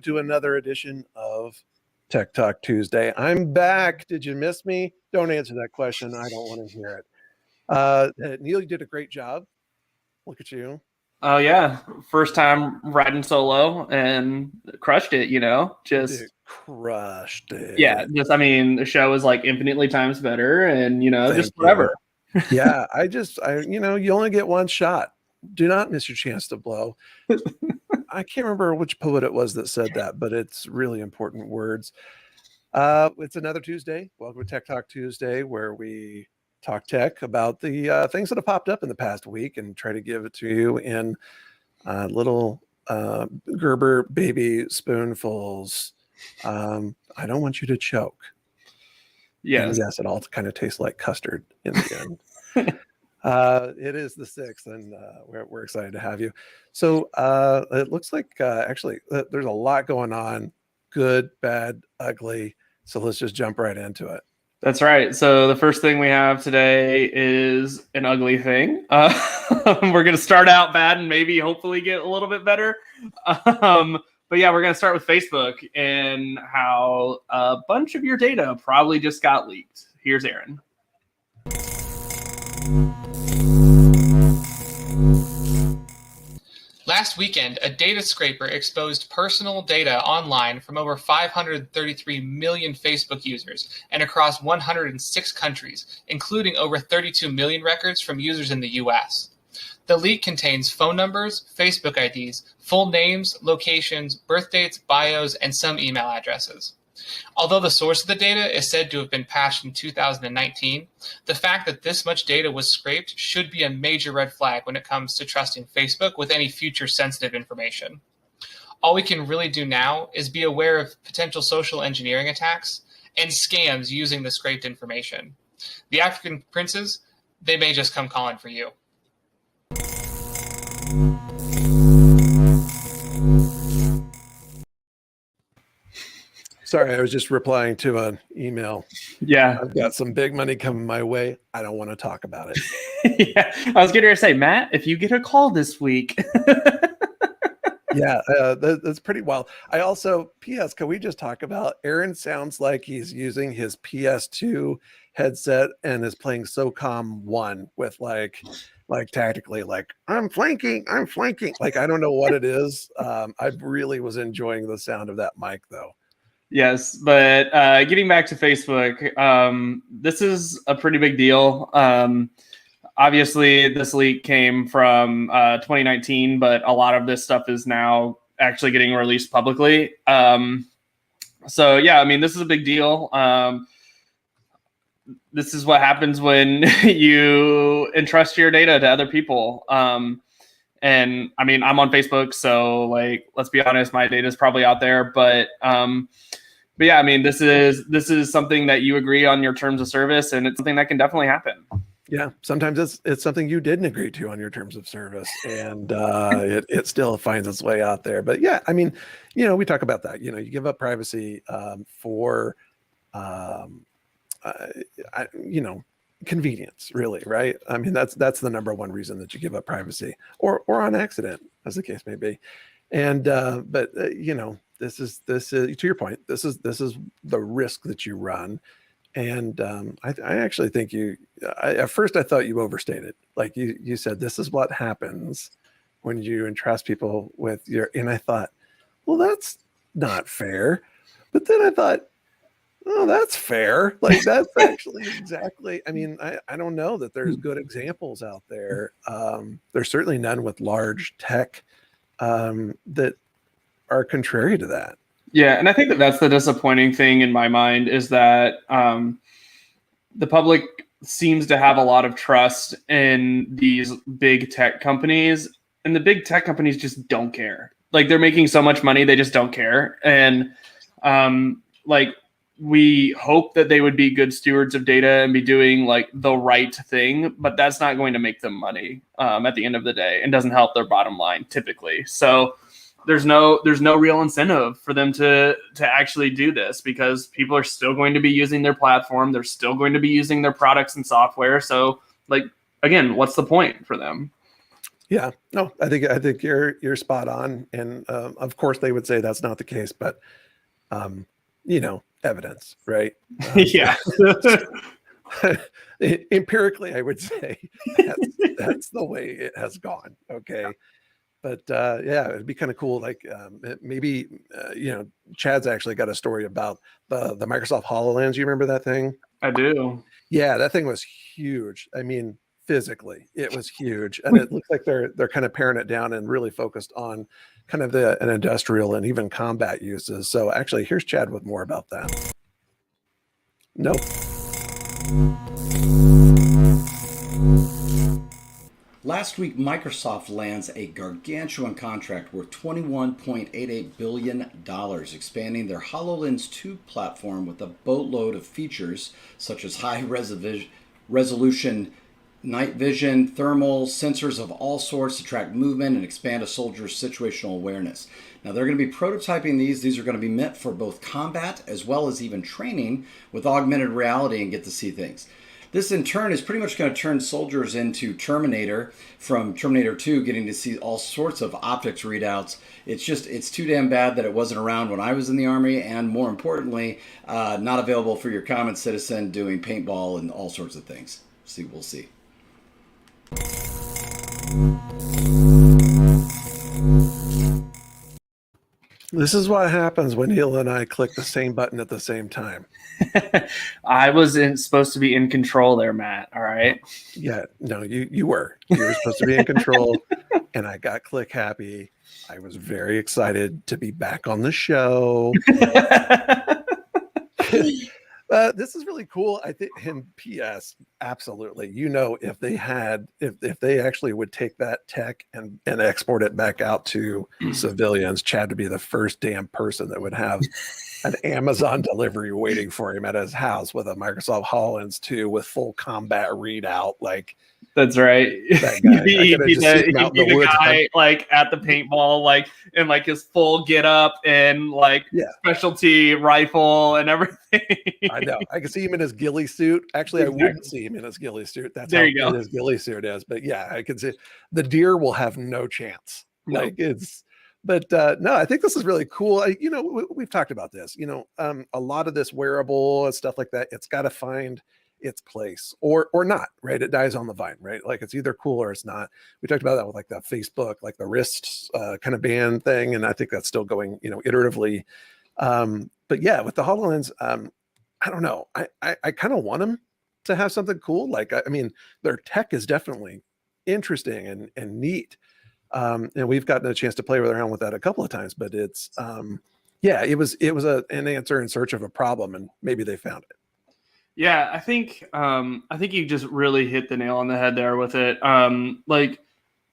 to another edition of Tech Talk Tuesday. I'm back. Did you miss me? Don't answer that question. I don't want to hear it. Neil, you did a great job. Look at you. Oh yeah, first time riding solo and crushed it. Dude, crushed it. Yeah, the show is like infinitely times better, and Thank just whatever. Yeah, I you only get one shot. Do not miss your chance to blow. I can't remember which poet it was that said that, but it's really important words. It's another Tuesday. Welcome to Tech Talk Tuesday, where we talk tech about the things that have popped up in the past week and try to give it to you in little Gerber baby spoonfuls. I don't want you to choke. Yes. And yes, it all kind of tastes like custard in the end. It is the 6th, and we're excited to have you. So it looks like actually there's a lot going on, good, bad, ugly. So let's just jump right into it. That's right. So the first thing we have today is an ugly thing. We're going to start out bad and maybe hopefully get a little bit better. But yeah, we're going to start with Facebook and how a bunch of your data probably just got leaked. Here's Aaron. Last weekend, a data scraper exposed personal data online from over 533 million Facebook users and across 106 countries, including over 32 million records from users in the US. The leak contains phone numbers, Facebook IDs, full names, locations, birth dates, bios, and some email addresses. Although the source of the data is said to have been patched in 2019, the fact that this much data was scraped should be a major red flag when it comes to trusting Facebook with any future sensitive information. All we can really do now is be aware of potential social engineering attacks and scams using the scraped information. The African princes, they may just come calling for you. Sorry, I was just replying to an email. Yeah. I've got some big money coming my way. I don't want to talk about it. Yeah. I was going to say, Matt, if you get a call this week. Yeah, that's pretty wild. I also, P.S., can we just talk about Aaron sounds like he's using his PS2 headset and is playing SOCOM 1 with like tactically, like, I'm flanking. Like, I don't know what it is. I really was enjoying the sound of that mic, though. Yes, but getting back to Facebook, this is a pretty big deal. Obviously, this leak came from 2019, but a lot of this stuff is now actually getting released publicly. So, yeah, this is a big deal. This is what happens when you entrust your data to other people. And I'm on Facebook, so let's be honest, my data is probably out there, but yeah, this is something that you agree on your terms of service, and it's something that can definitely happen. Yeah, sometimes it's something you didn't agree to on your terms of service, and it still finds its way out there. But yeah, we talk about that. You give up privacy for convenience, really, right? That's the number one reason that you give up privacy, or on accident, as the case may be. And but this is to your point. This is the risk that you run. And I actually think at first I thought you overstated. Like you said, this is what happens when you entrust people with and I thought, well, that's not fair. But then I thought, oh, that's fair. Like, that's actually exactly. I don't know that there's good examples out there. There's certainly none with large tech that are contrary to that. Yeah, and I think that's the disappointing thing in my mind is that the public seems to have a lot of trust in these big tech companies, and the big tech companies just don't care. Like, they're making so much money, they just don't care. And we hope that they would be good stewards of data and be doing the right thing, but that's not going to make them money at the end of the day, and doesn't help their bottom line typically. So there's no real incentive for them to actually do this, because people are still going to be using their platform. They're still going to be using their products and software. So again, what's the point for them? Yeah, no, I think you're spot on, and of course they would say that's not the case, but evidence, right? Yeah. Empirically, I would say that's the way it has gone. Okay, but yeah, it'd be kind of cool. Like maybe Chad's actually got a story about the Microsoft Hololens. You remember that thing? I do. Yeah, that thing was huge. I mean, physically, it was huge, and it looks like they're kind of paring it down and really focused on kind of an industrial and even combat uses. So actually, here's Chad with more about that. Nope. Last week, Microsoft lands a gargantuan contract worth $21.88 billion, expanding their HoloLens 2 platform with a boatload of features such as high resolution night vision, thermal, sensors of all sorts to track movement and expand a soldier's situational awareness. Now, they're going to be prototyping these. These are going to be meant for both combat as well as even training with augmented reality and get to see things. This in turn is pretty much going to turn soldiers into Terminator from Terminator 2, getting to see all sorts of optics readouts. It's too damn bad that it wasn't around when I was in the Army, and more importantly, not available for your common citizen doing paintball and all sorts of things. We'll see. This is what happens when Neil and I click the same button at the same time. I was supposed to be in control there, Matt. All right. Yeah, no, you were supposed to be in control, and I got click happy. I was very excited to be back on the show. This is really cool. I think in PS, absolutely. If they actually would take that tech and export it back out to civilians, Chad would be the first damn person that would have an Amazon delivery waiting for him at his house with a Microsoft HoloLens 2 with full combat readout. Like, that's right. That guy. He'd be the guy like at the paintball, like in like his full get up and like specialty rifle and everything. I know. I can see him in his ghillie suit. Actually, I wouldn't see him in his ghillie suit. That's how good his ghillie suit is. But yeah, I can see the deer will have no chance. Like but no, I think this is really cool. We've talked about this. A lot of this wearable and stuff like that, it's got to find its place or not, right? It dies on the vine, right? Like it's either cool or it's not. We talked about that with like the Facebook, like the wrist kind of band thing, and I think that's still going, iteratively. But yeah, with the HoloLens, I don't know. I kind of want them to have something cool. Like I mean, their tech is definitely interesting and neat. And we've gotten a chance to play around with that a couple of times, but it's it was an answer in search of a problem, and maybe they found it. Yeah, I think you just really hit the nail on the head there with it. Like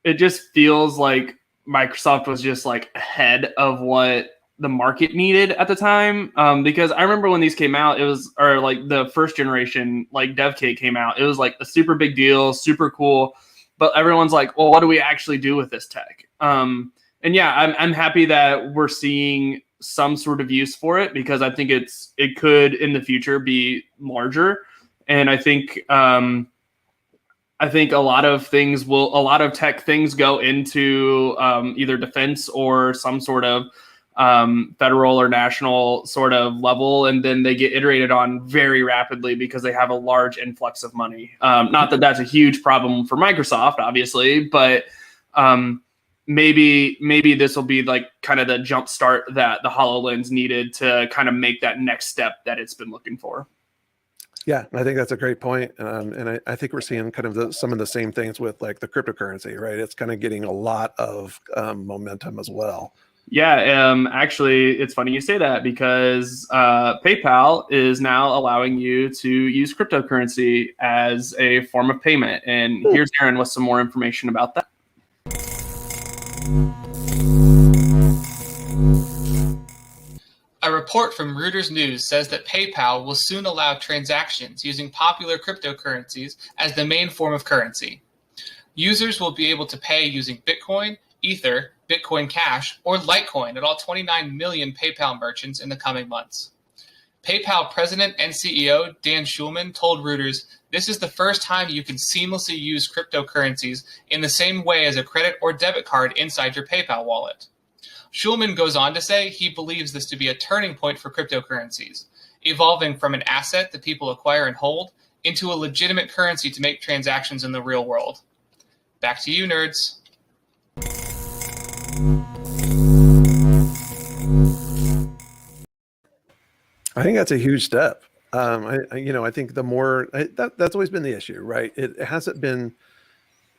it just feels like Microsoft was just like ahead of what the market needed at the time. Because I remember when these came out, or like the first generation, like DevKit came out, it was like a super big deal, super cool. But everyone's like, well, what do we actually do with this tech? And yeah, I'm happy that we're seeing some sort of use for it, because I think it could in the future be larger. And I think a lot of tech things go into either defense or some sort of federal or national sort of level, and then they get iterated on very rapidly because they have a large influx of money. Not that that's a huge problem for Microsoft, obviously, but maybe this will be like kind of the jump start that the HoloLens needed to kind of make that next step that it's been looking for. Yeah, I think that's a great point. And I think we're seeing kind of some of the same things with like the cryptocurrency, right? It's kind of getting a lot of momentum as well. Yeah, actually, it's funny you say that, because PayPal is now allowing you to use cryptocurrency as a form of payment. And here's Aaron with some more information about that. A report from Reuters News says that PayPal will soon allow transactions using popular cryptocurrencies as the main form of currency. Users will be able to pay using Bitcoin, Ether, Bitcoin Cash, or Litecoin at all 29 million PayPal merchants in the coming months. PayPal president and CEO Dan Schulman told Reuters, "This is the first time you can seamlessly use cryptocurrencies in the same way as a credit or debit card inside your PayPal wallet." Schulman goes on to say he believes this to be a turning point for cryptocurrencies, evolving from an asset that people acquire and hold into a legitimate currency to make transactions in the real world. Back to you, nerds. I think that's a huge step. I think the more that's always been the issue, right? It hasn't been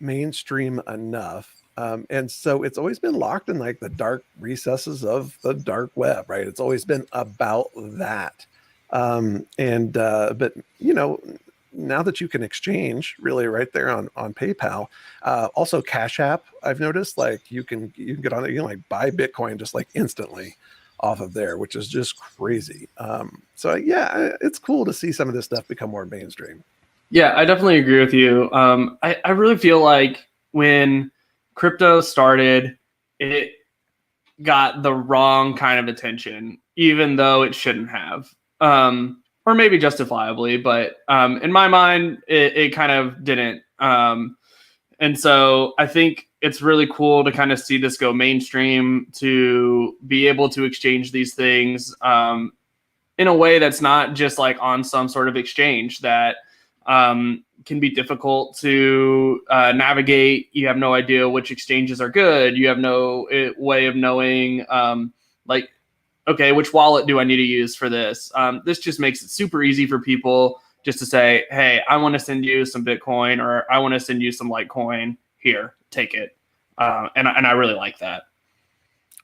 mainstream enough, and so it's always been locked in like the dark recesses of the dark web, right? It's always been about that, but now that you can exchange really right there on PayPal, also Cash App, I've noticed like you can get on it, you can like buy Bitcoin just like instantly off of there, which is just crazy. So yeah, it's cool to see some of this stuff become more mainstream. Yeah, I definitely agree with you. I really feel like when crypto started, it got the wrong kind of attention, even though it shouldn't have, or maybe justifiably. But in my mind, it kind of didn't. And so I think it's really cool to kind of see this go mainstream, to be able to exchange these things in a way that's not just like on some sort of exchange that can be difficult to navigate. You have no idea which exchanges are good. You have no way of knowing like, okay, which wallet do I need to use for this? This just makes it super easy for people just to say, hey, I want to send you some Bitcoin, or I want to send you some Litecoin. Here, take it. And I really like that.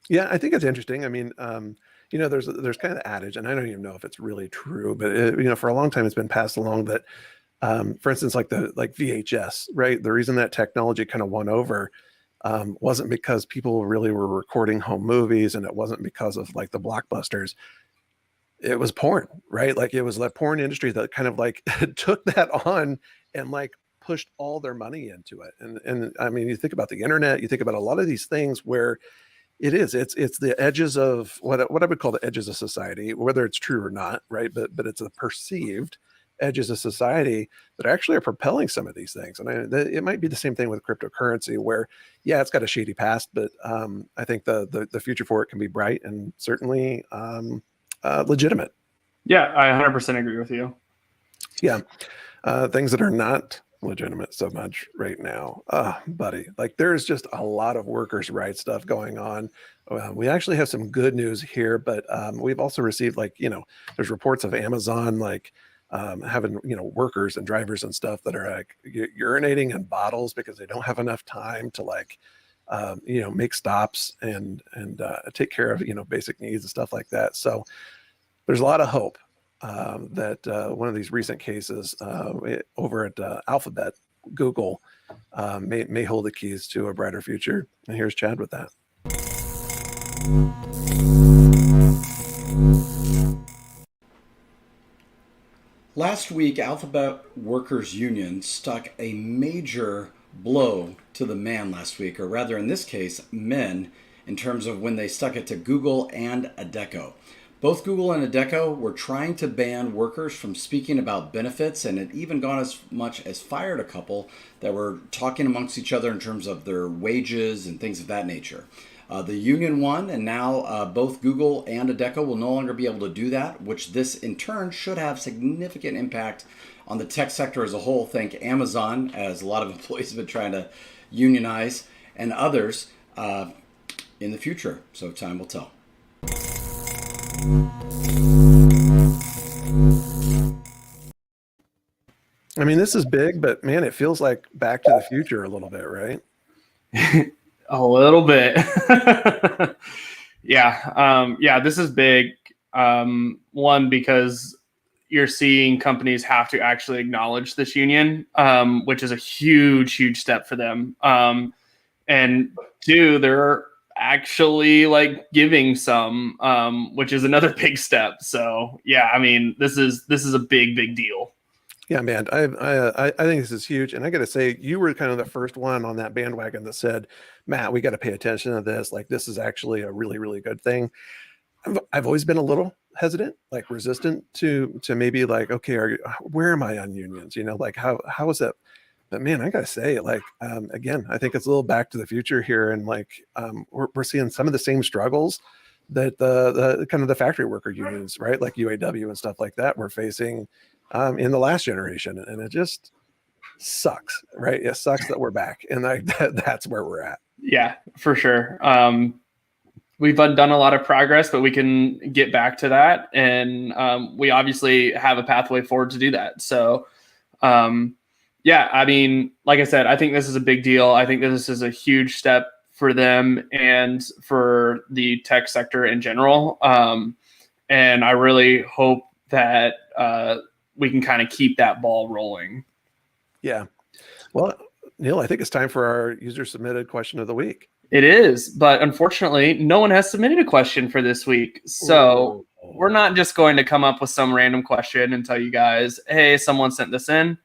Yeah, I think it's interesting. I mean, there's kind of the adage, and I don't even know if it's really true, but for a long time it's been passed along that, for instance, like VHS, right? The reason that technology kind of won over wasn't because people really were recording home movies, and it wasn't because of like the blockbusters. It was porn, right? Like it was the porn industry that kind of like took that on and like pushed all their money into it. And I mean, you think about the internet, you think about a lot of these things where it's the edges of what I would call the edges of society, whether it's true or not, right? But it's the perceived edges of society that actually are propelling some of these things. And it might be the same thing with cryptocurrency, where yeah, it's got a shady past, but I think the future for it can be bright and certainly legitimate. Yeah, I 100% agree with you. Yeah, things that are not legitimate so much right now, buddy, like there's just a lot of workers' rights stuff going on. We actually have some good news here, but we've also received there's reports of Amazon having workers and drivers and stuff that are like urinating in bottles because they don't have enough time to make stops and take care of basic needs and stuff like that. So there's a lot of hope that one of these recent cases over at Alphabet, Google, may hold the keys to a brighter future. And here's Chad with that. Last week, Alphabet Workers Union stuck a major blow to the man last week, or rather in this case, men, in terms of when they stuck it to Google and Adecco. Both Google and Adecco were trying to ban workers from speaking about benefits, and it even gone as much as fired a couple that were talking amongst each other in terms of their wages and things of that nature. The union won, and now both Google and Adecco will no longer be able to do that, which this in turn should have significant impact on the tech sector as a whole. Thank Amazon, as a lot of employees have been trying to unionize, and others in the future. So time will tell. I mean, this is big, but man, it feels like Back to the Future a little bit, right? A little bit. Yeah, this is big. One, because you're seeing companies have to actually acknowledge this union, which is a huge step for them. And two, they're actually giving some, which is another big step. So yeah, I mean, this is a big deal. Yeah, man, I think this is huge, and I got to say, you were kind of the first one on that bandwagon that said, "Matt, we got to pay attention to this. Like, this is actually a really good thing." I've always been a little hesitant, like resistant to maybe like, okay, where am I on unions? Like how is that? But man, I gotta say, like, again, I think it's a little back to the future here, and like we're seeing some of the same struggles that the kind of the factory worker unions, right, like UAW and stuff like that, we're facing in the last generation, and it just sucks, right? It sucks that we're back, and that's where we're at. Yeah, for sure. We've done a lot of progress, but we can get back to that, and we obviously have a pathway forward to do that. So. Yeah, I mean, like I said, I think this is a big deal. I think this is a huge step for them and for the tech sector in general. And I really hope that we can kind of keep that ball rolling. Yeah. Well, Neil, I think it's time for our user submitted question of the week. It is, but unfortunately, no one has submitted a question for this week. So we're not just going to come up with some random question and tell you guys, hey, someone sent this in.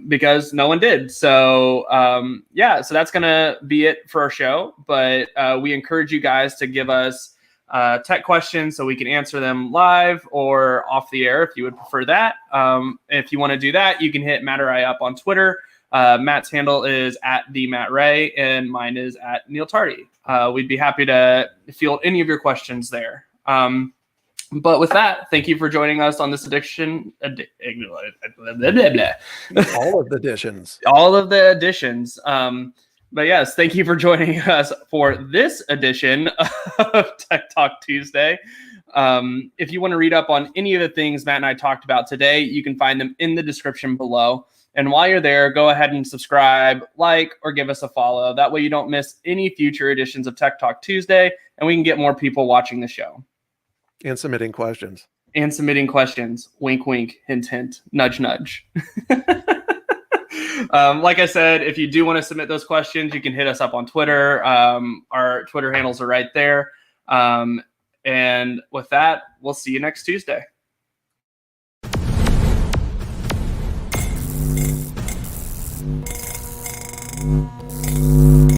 Because no one did. So so that's going to be it for our show. But we encourage you guys to give us tech questions so we can answer them live or off the air if you would prefer that. If you want to do that, you can hit Matt or I up on Twitter. Matt's handle is @TheMattRay and mine is @Neil Tardy. We'd be happy to field any of your questions there. But with that, thank you for joining us on this edition. All of the editions. All of the editions. But yes, thank you for joining us for this edition of Tech Talk Tuesday. If you want to read up on any of the things Matt and I talked about today, you can find them in the description below. And while you're there, go ahead and subscribe, like, or give us a follow. That way you don't miss any future editions of Tech Talk Tuesday, and we can get more people watching the show. And submitting questions. Wink, wink, hint, hint, nudge, nudge. Like I said, if you do want to submit those questions, you can hit us up on Twitter. Our Twitter handles are right there. And with that, we'll see you next Tuesday.